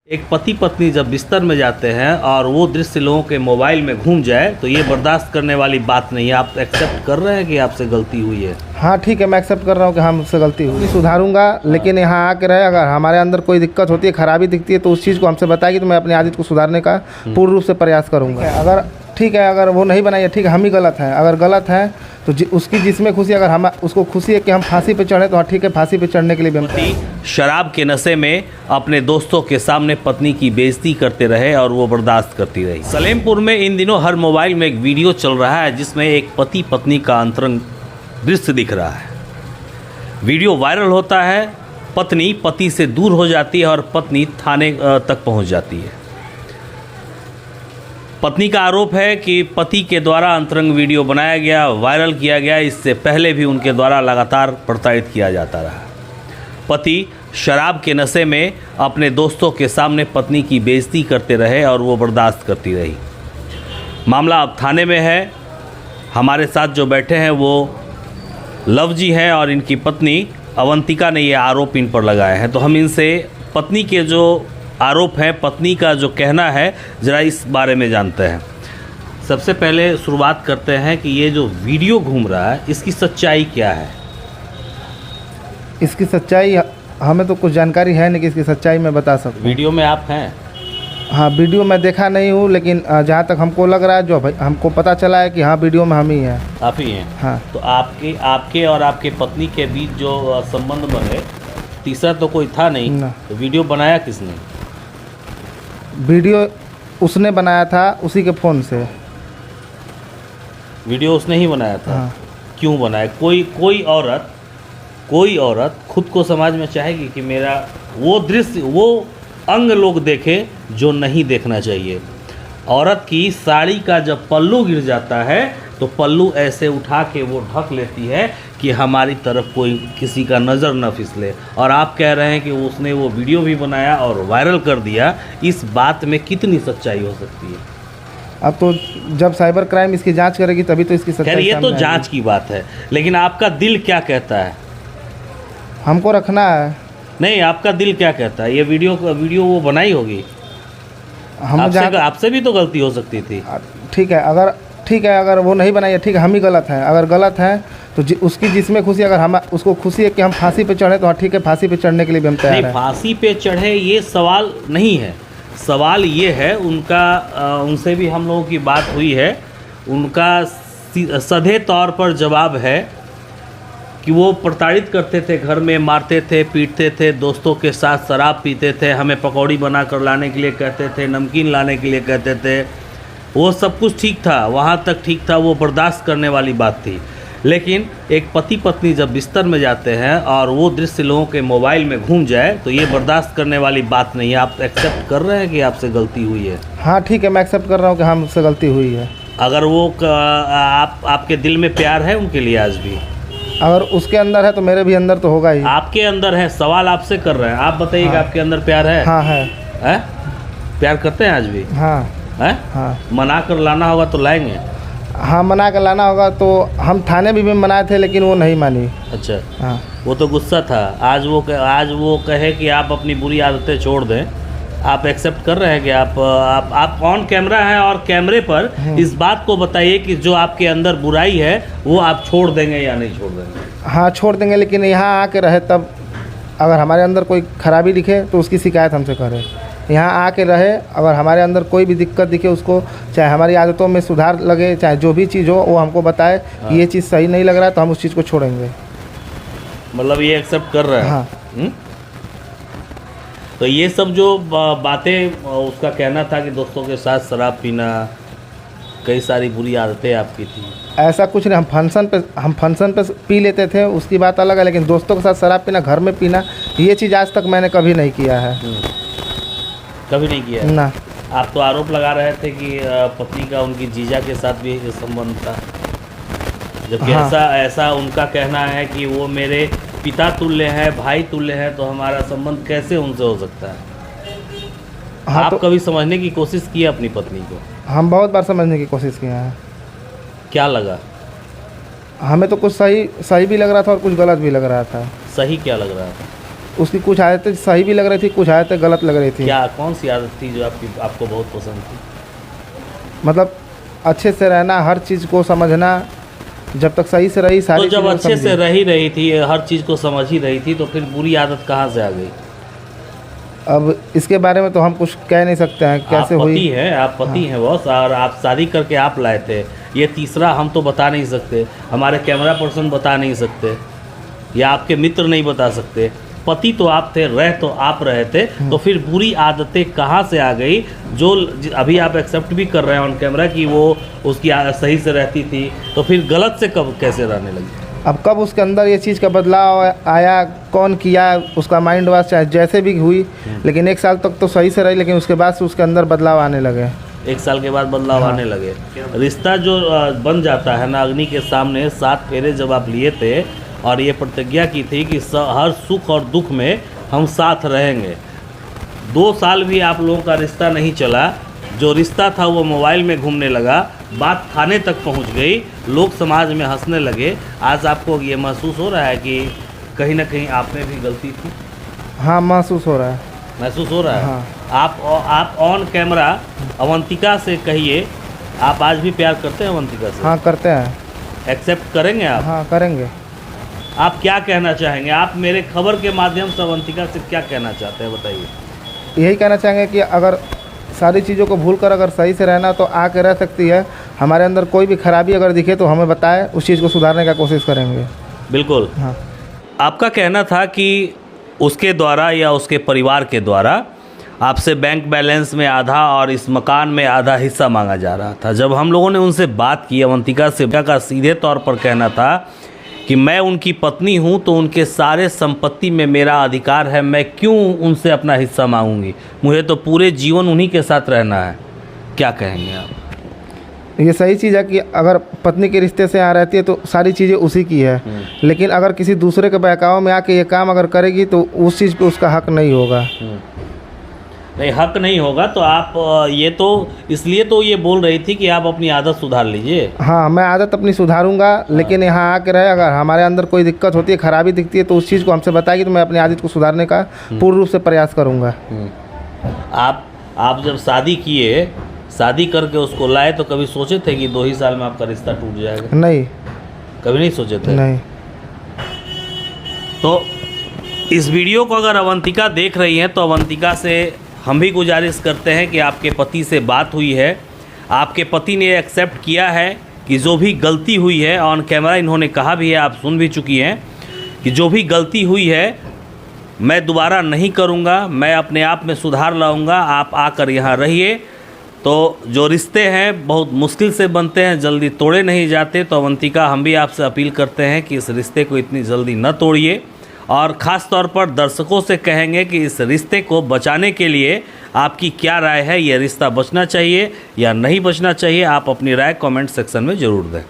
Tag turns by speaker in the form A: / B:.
A: एक पति पत्नी जब बिस्तर में जाते हैं और वो दृश्य लोगों के मोबाइल में घूम जाए तो ये बर्दाश्त करने वाली बात नहीं है। आप एक्सेप्ट कर रहे हैं कि आपसे गलती हुई है?
B: हाँ ठीक है, मैं एक्सेप्ट कर रहा हूँ कि हाँ मुझसे गलती हुई, सुधारूंगा। लेकिन यहाँ आके रहे, अगर हमारे अंदर कोई दिक्कत होती है, खराबी दिखती है तो उस चीज़ को हमसे बताएगी तो मैं अपनी आदत को सुधारने का पूर्ण रूप से प्रयास करूँगा। अगर ठीक है, अगर वो नहीं बनाई है ठीक है, हम ही गलत हैं। अगर गलत है तो उसकी जिसमें खुशी, अगर हम उसको खुशी है कि हम फांसी पे चढ़े तो हाँ ठीक है, फांसी पे चढ़ने के लिए भी हम
A: शराब के नशे में अपने दोस्तों के सामने पत्नी की बेइज्जती करते रहे और वो बर्दाश्त करती रही। सलेमपुर में इन दिनों हर मोबाइल में एक वीडियो चल रहा है जिसमें एक पति पत्नी का अंतरंग दृश्य दिख रहा है। वीडियो वायरल होता है, पत्नी पति से दूर हो जाती है और पत्नी थाने तक पहुंच जाती है। पत्नी का आरोप है कि पति के द्वारा अंतरंग वीडियो बनाया गया, वायरल किया गया। इससे पहले भी उनके द्वारा लगातार प्रताड़ित किया जाता रहा। पति शराब के नशे में अपने दोस्तों के सामने पत्नी की बेइज्जती करते रहे और वो बर्दाश्त करती रही। मामला अब थाने में है। हमारे साथ जो बैठे हैं वो लव जी हैं और इनकी पत्नी अवंतिका ने ये आरोप इन पर लगाए हैं। तो हम इनसे पत्नी के जो आरोप है, पत्नी का जो कहना है, ज़रा इस बारे में जानते हैं। सबसे पहले शुरुआत करते हैं कि ये जो वीडियो घूम रहा है इसकी सच्चाई क्या है?
B: इसकी सच्चाई हमें तो कुछ जानकारी है नहीं कि इसकी सच्चाई मैं बता सकूं।
A: वीडियो में आप हैं?
B: हाँ, वीडियो मैं देखा नहीं हूँ, लेकिन जहाँ तक हमको लग रहा है, जो हमको पता चला है कि हाँ वीडियो में हम ही हैं।
A: आप ही हैं?
B: हाँ।
A: तो आपके और आपके पत्नी के बीच जो संबंध बने, तीसरा तो कोई था नहीं ना। तो वीडियो बनाया किसने?
B: वीडियो उसने बनाया था, उसी के फ़ोन से।
A: वीडियो उसने ही बनाया था?
B: हाँ।
A: क्यों बनाया? कोई औरत खुद को समाज में चाहेगी कि मेरा वो दृश्य, वो अंग लोग देखे जो नहीं देखना चाहिए। औरत की साड़ी का जब पल्लू गिर जाता है तो पल्लू ऐसे उठा के वो ढक लेती है कि हमारी तरफ कोई किसी का नज़र न फिसले। और आप कह रहे हैं कि उसने वो वीडियो भी बनाया और वायरल कर दिया। इस बात में कितनी सच्चाई हो सकती है?
B: अब तो जब साइबर क्राइम इसकी जांच करेगी तभी तो इसकी सच्चाई।
A: खैर ये तो जांच की बात है, लेकिन आपका दिल क्या कहता है?
B: हमको रखना है।
A: नहीं, आपका दिल क्या कहता है? ये वीडियो वो बनाई होगी। आपसे भी तो गलती हो सकती थी।
B: ठीक है, अगर वो नहीं बनाई है ठीक है, हम ही गलत हैं। अगर गलत हैं तो उसकी जिसमें खुशी, अगर हम उसको खुशी है कि हम फांसी पे चढ़े तो हाँ ठीक है, फांसी पे चढ़ने के लिए भी हम तैयार हैं।
A: फांसी पे चढ़े ये सवाल नहीं है। सवाल ये है उनसे भी हम लोगों की बात हुई है। उनका सीधे तौर पर जवाब है कि वो प्रताड़ित करते थे, घर में मारते थे, पीटते थे, दोस्तों के साथ शराब पीते थे, हमें पकौड़ी बना कर लाने के लिए कहते थे, नमकीन लाने के लिए कहते थे। वो सब कुछ ठीक था, वहाँ तक ठीक था, वो बर्दाश्त करने वाली बात थी। लेकिन एक पति पत्नी जब बिस्तर में जाते हैं और वो दृश्य लोगों के मोबाइल में घूम जाए तो ये बर्दाश्त करने वाली बात नहीं है। आप एक्सेप्ट कर रहे हैं कि आपसे गलती हुई है?
B: हाँ ठीक है, मैं एक्सेप्ट कर रहा हूँ कि हाँ मुझसे गलती हुई है।
A: अगर वो आपके दिल में प्यार है उनके लिए आज भी?
B: अगर उसके अंदर है तो मेरे भी अंदर तो होगा ही।
A: आपके अंदर है, सवाल आपसे कर रहे हैं। आप बताइए कि आपके अंदर प्यार है?
B: हाँ है।
A: प्यार करते हैं आज भी?
B: हाँ
A: है?
B: हाँ।
A: मना कर लाना होगा तो लाएंगे?
B: हाँ, मना कर लाना होगा तो हम थाने भी मनाए थे लेकिन वो नहीं मानी।
A: अच्छा।
B: हाँ।
A: वो तो गुस्सा था। आज वो कहे कि आप अपनी बुरी आदतें छोड़ दें। आप एक्सेप्ट कर रहे हैं कि आप ऑन कैमरा हैं और कैमरे पर इस बात को बताइए कि जो आपके अंदर बुराई है वो आप छोड़ देंगे या नहीं छोड़ देंगे?
B: हाँ छोड़ देंगे, लेकिन यहाँ आके रहे तब अगर हमारे अंदर कोई खराबी दिखे तो उसकी शिकायत हमसे करे। यहाँ आके रहे, अगर हमारे अंदर कोई भी दिक्कत दिखे, उसको चाहे हमारी आदतों में सुधार लगे, चाहे जो भी चीज़ हो वो हमको बताए कि ये चीज़ सही नहीं लग रहा है तो हम उस चीज़ को छोड़ेंगे।
A: मतलब ये एक्सेप्ट कर रहे हैं?
B: हाँ।
A: तो ये सब जो बातें, उसका कहना था कि दोस्तों के साथ शराब पीना, कई सारी बुरी आदतें आपकी थी। ऐसा
B: कुछ नहीं, हम फंक्शन पे पी लेते थे, उसकी बात अलग है, लेकिन दोस्तों के साथ शराब पीना, घर में पीना, ये चीज़ आज तक मैंने कभी नहीं किया है।
A: कभी नहीं किया है?
B: ना।
A: आप तो आरोप लगा रहे थे कि पत्नी का उनकी जीजा के साथ भी संबंध था, जबकि हाँ। ऐसा उनका कहना है कि वो मेरे पिता तुल्य है, भाई तुल्य है, तो हमारा संबंध कैसे उनसे हो सकता है? हाँ, आप तो कभी समझने की कोशिश की अपनी पत्नी को?
B: हम बहुत बार समझने की कोशिश किए हैं।
A: क्या लगा?
B: हमें तो कुछ सही भी लग रहा था और कुछ गलत भी लग रहा था।
A: सही क्या लग रहा था?
B: उसकी कुछ आदतें सही भी लग रही थी, कुछ आदतें गलत लग रही थी।
A: क्या कौन सी आदत थी जो आपको बहुत पसंद थी?
B: मतलब अच्छे से रहना, हर चीज़ को समझना, जब तक सही से रही सारी
A: तो जब
B: चीज़ों को
A: अच्छे से
B: समझी।
A: रह ही रही थी, हर चीज़ को समझ ही रही थी, तो फिर बुरी आदत कहाँ से आ गई?
B: अब इसके बारे में तो हम कुछ कह नहीं सकते हैं कैसे
A: आप पति
B: हुई।
A: हैं, आप पति हैं बॉस, और आप शादी करके आप लाए थे। ये तीसरा हम तो बता नहीं सकते, हमारे कैमरा पर्सन बता नहीं सकते, या आपके मित्र नहीं बता सकते। पति तो आप थे, रह तो आप रहे थे, तो फिर बुरी आदतें कहाँ से आ गई जो अभी आप एक्सेप्ट भी कर रहे हैं ऑन कैमरा कि वो उसकी सही से रहती थी, तो फिर गलत से कब कैसे रहने लगी?
B: अब कब उसके अंदर ये चीज़ का बदलाव आया, कौन किया, उसका माइंड वॉश चाहे जैसे भी हुई, लेकिन 1 साल तक तो सही से रही, लेकिन उसके बाद से उसके अंदर बदलाव आने लगे।
A: 1 साल के बाद बदलाव आने लगे। रिश्ता जो बन जाता है ना, अग्नि के सामने 7 फेरे जब आप लिए थे और ये प्रतिज्ञा की थी कि हर सुख और दुख में हम साथ रहेंगे, 2 साल भी आप लोगों का रिश्ता नहीं चला। जो रिश्ता था वो मोबाइल में घूमने लगा, बात थाने तक पहुंच गई, लोग समाज में हंसने लगे। आज आपको ये महसूस हो रहा है कि कहीं ना कहीं आप में भी गलती थी?
B: हाँ, महसूस हो रहा है।
A: महसूस हो रहा है।
B: हाँ।
A: आप ऑन कैमरा अवंतिका से कहिए, आप आज भी प्यार करते हैं अवंतिका से?
B: हाँ, करते हैं।
A: एक्सेप्ट करेंगे आप?
B: हाँ, करेंगे।
A: आप क्या कहना चाहेंगे? आप मेरे खबर के माध्यम से अवंतिका से क्या कहना चाहते हैं, बताइए।
B: यही कहना चाहेंगे कि अगर सारी चीज़ों को भूल कर अगर सही से रहना तो आके रह सकती है। हमारे अंदर कोई भी खराबी अगर दिखे तो हमें बताए, उस चीज़ को सुधारने का कोशिश करेंगे।
A: बिल्कुल।
B: हाँ।
A: आपका कहना था कि उसके द्वारा या उसके परिवार के द्वारा आपसे बैंक बैलेंस में आधा और इस मकान में आधा हिस्सा मांगा जा रहा था। जब हम लोगों ने उनसे बात की, अवंतिका से का सीधे तौर पर कहना था कि मैं उनकी पत्नी हूं, तो उनके सारे संपत्ति में मेरा अधिकार है, मैं क्यों उनसे अपना हिस्सा मांगूंगी, मुझे तो पूरे जीवन उन्हीं के साथ रहना है। क्या कहेंगे आप?
B: ये सही चीज़ है कि अगर पत्नी के रिश्ते से यहाँ रहती है तो सारी चीज़ें उसी की है, लेकिन अगर किसी दूसरे के बहकावे में आके ये काम अगर करेगी तो उस चीज़ पे उसका हक नहीं होगा।
A: नहीं, हक नहीं होगा तो आप ये तो इसलिए तो ये बोल रही थी कि आप अपनी आदत सुधार लीजिए।
B: हाँ, मैं आदत अपनी सुधारूंगा, लेकिन यहाँ आके रहे, अगर हमारे अंदर कोई दिक्कत होती है, खराबी दिखती है, तो उस चीज़ को हमसे बताएगी तो मैं अपनी आदत को सुधारने का पूर्ण रूप से प्रयास करूँगा।
A: आप जब शादी किए, शादी करके उसको लाए, तो कभी सोचे थे कि 2 ही साल में आपका रिश्ता टूट जाएगा?
B: नहीं,
A: कभी नहीं सोचे थे?
B: नहीं।
A: तो इस वीडियो को अगर अवंतिका देख रही हैं तो अवंतिका से हम भी गुजारिश करते हैं कि आपके पति से बात हुई है, आपके पति ने एक्सेप्ट किया है कि जो भी गलती हुई है, ऑन कैमरा इन्होंने कहा भी है, आप सुन भी चुकी हैं कि जो भी गलती हुई है मैं दोबारा नहीं करूंगा, मैं अपने आप में सुधार लाऊंगा, आप आकर यहाँ रहिए। तो जो रिश्ते हैं बहुत मुश्किल से बनते हैं, जल्दी तोड़े नहीं जाते। तो अवंतिका, हम भी आपसे अपील करते हैं कि इस रिश्ते को इतनी जल्दी न तोड़िए, और ख़ास तौर पर दर्शकों से कहेंगे कि इस रिश्ते को बचाने के लिए आपकी क्या राय है, ये रिश्ता बचना चाहिए या नहीं बचना चाहिए? आप अपनी राय कमेंट सेक्शन में ज़रूर दें।